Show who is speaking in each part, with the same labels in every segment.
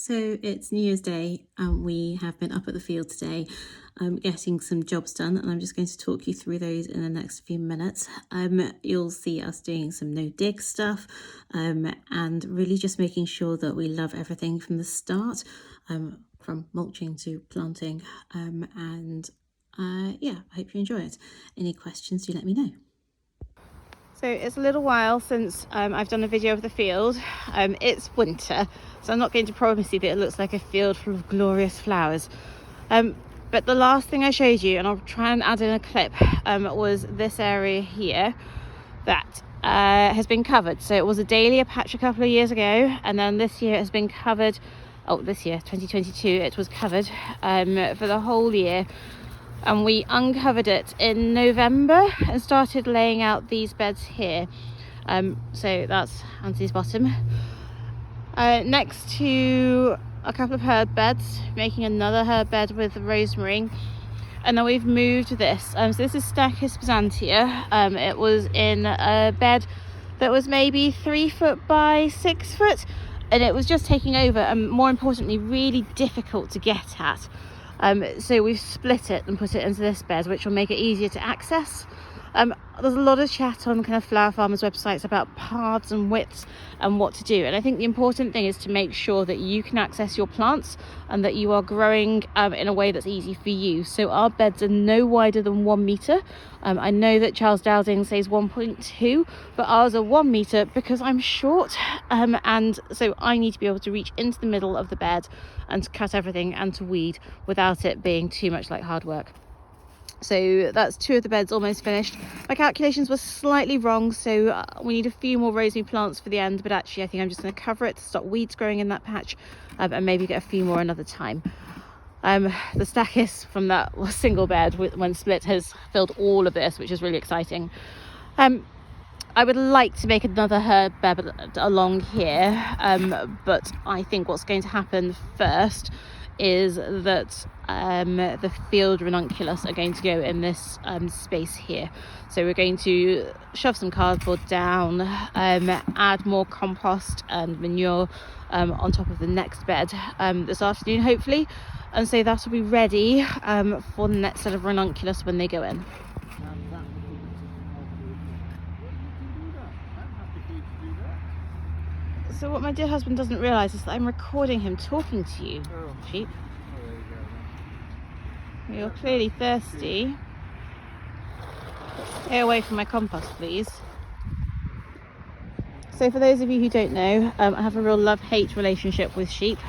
Speaker 1: So it's New Year's Day and we have been up at the field today getting some jobs done, and I'm just going to talk you through those in the next few minutes. You'll see us doing some no dig stuff and really just making sure that we love everything from the start, from mulching to planting, yeah, I hope you enjoy it. Any questions, do let me know. So it's a little while since I've done a video of the field. It's winter, so I'm not going to promise you that it looks like a field full of glorious flowers. But the last thing I showed you, and I'll try and add in a clip, was this area here that has been covered. So it was a dahlia patch a couple of years ago, and then this year it has been covered. Oh, this year, 2022, it was covered for the whole year. And we uncovered it in November and started laying out these beds here. So that's Auntie's bottom. Next to a couple of herb beds, making another herb bed with rosemary. And then we've moved this. So this is Stachys Byzantia. It was in a bed that was maybe 3 foot by 6 foot. And it was just taking over, and more importantly, really difficult to get at. So we've split it and put it into this bed, which will make it easier to access. There's a lot of chat on kind of flower farmers websites about paths and widths and what to do, and I think the important thing is to make sure that you can access your plants and that you are growing in a way that's easy for you. So our beds are no wider than 1 metre. I know that Charles Dowding says 1.2, but ours are 1 metre because I'm short, and so I need to be able to reach into the middle of the bed and to cut everything and to weed without it being too much like hard work. So that's 2 of the beds almost finished. My calculations were slightly wrong, so we need a few more rosemary plants for the end, but actually I think I'm just going to cover it to stop weeds growing in that patch, and maybe get a few more another time. The Stachys from that single bed when split has filled all of this, which is really exciting. I would like to make another herb bed along here, but I think what's going to happen first is that the field ranunculus are going to go in this space here. So we're going to shove some cardboard down, add more compost and manure on top of the next bed this afternoon hopefully, and so that will be ready for the next set of ranunculus when they go in. So what my dear husband doesn't realise is that I'm recording him talking to you, sheep. You're clearly thirsty. Stay away from my compost, please. So for those of you who don't know, I have a real love-hate relationship with sheep.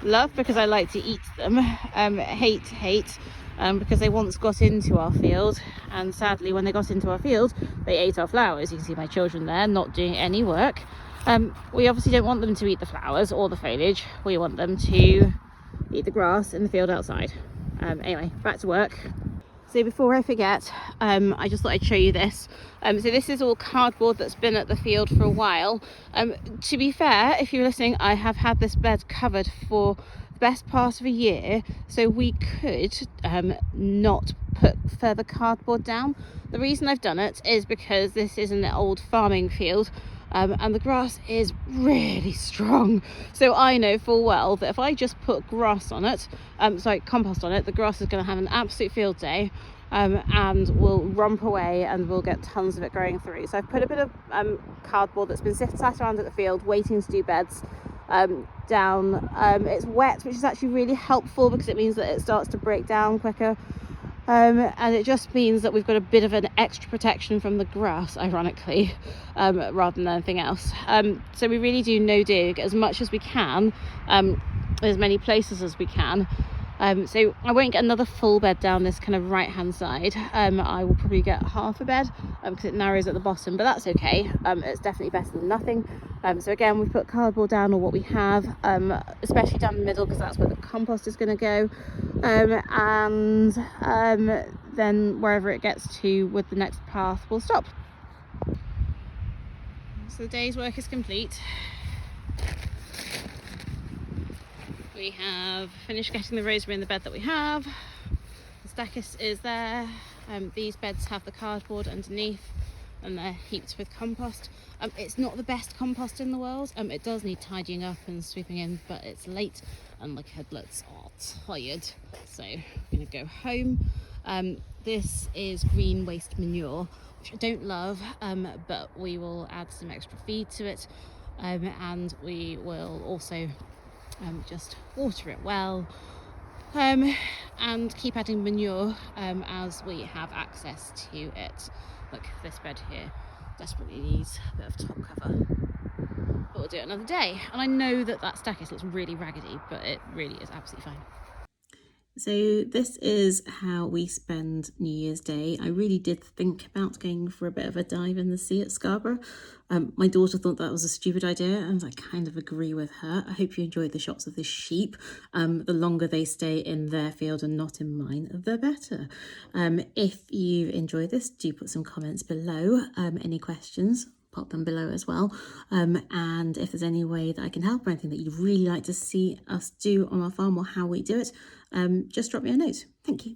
Speaker 1: Love because I like to eat them. Hate because they once got into our field, and sadly when they got into our field they ate our flowers. You can see my children there not doing any work. We obviously don't want them to eat the flowers or the foliage. We want them to eat the grass in the field outside. Anyway, back to work. So before I forget, I just thought I'd show you this. So this is all cardboard that's been at the field for a while. To be fair, if you're listening, I have had this bed covered for the best part of a year, so we could not put further cardboard down. The reason I've done it is because this is an old farming field, and the grass is really strong. So I know full well that if I just put grass on it, compost on it, the grass is going to have an absolute field day, and will romp away and we'll get tons of it growing through. So I've put a bit of cardboard that's been sat around at the field waiting to do beds down. It's wet, which is actually really helpful because it means that it starts to break down quicker. And it just means that we've got a bit of an extra protection from the grass, ironically, rather than anything else. So we really do no dig as much as we can, as many places as we can. So I won't get another full bed down this kind of right hand side. I will probably get half a bed because it narrows at the bottom, but that's okay. It's definitely better than nothing. So again, we've put cardboard down or what we have, especially down the middle because that's where the compost is going to go, and then wherever it gets to with the next path we'll stop. So the day's work is complete. We have finished getting the rosemary in the bed that we have. The Stachys is there. These beds have the cardboard underneath. and they're heaped with compost. It's not the best compost in the world. It does need tidying up and sweeping in, but it's late and the kidlets are tired, so I'm gonna go home. This is green waste manure, which I don't love, but we will add some extra feed to it, and we will also just water it well, and keep adding manure as we have access to it. Look, this bed here desperately needs a bit of top cover, but we'll do it another day. And I know that Stachys looks really raggedy, but it really is absolutely fine. So this is how we spend New Year's Day. I really did think about going for a bit of a dive in the sea at Scarborough. My daughter thought that was a stupid idea, and I kind of agree with her. I hope you enjoyed the shots of the sheep. The longer they stay in their field and not in mine, the better. If you enjoyed this, do put some comments below. Any questions, pop them below as well. And if there's any way that I can help or anything that you'd really like to see us do on our farm or how we do it, just drop me a note. Thank you.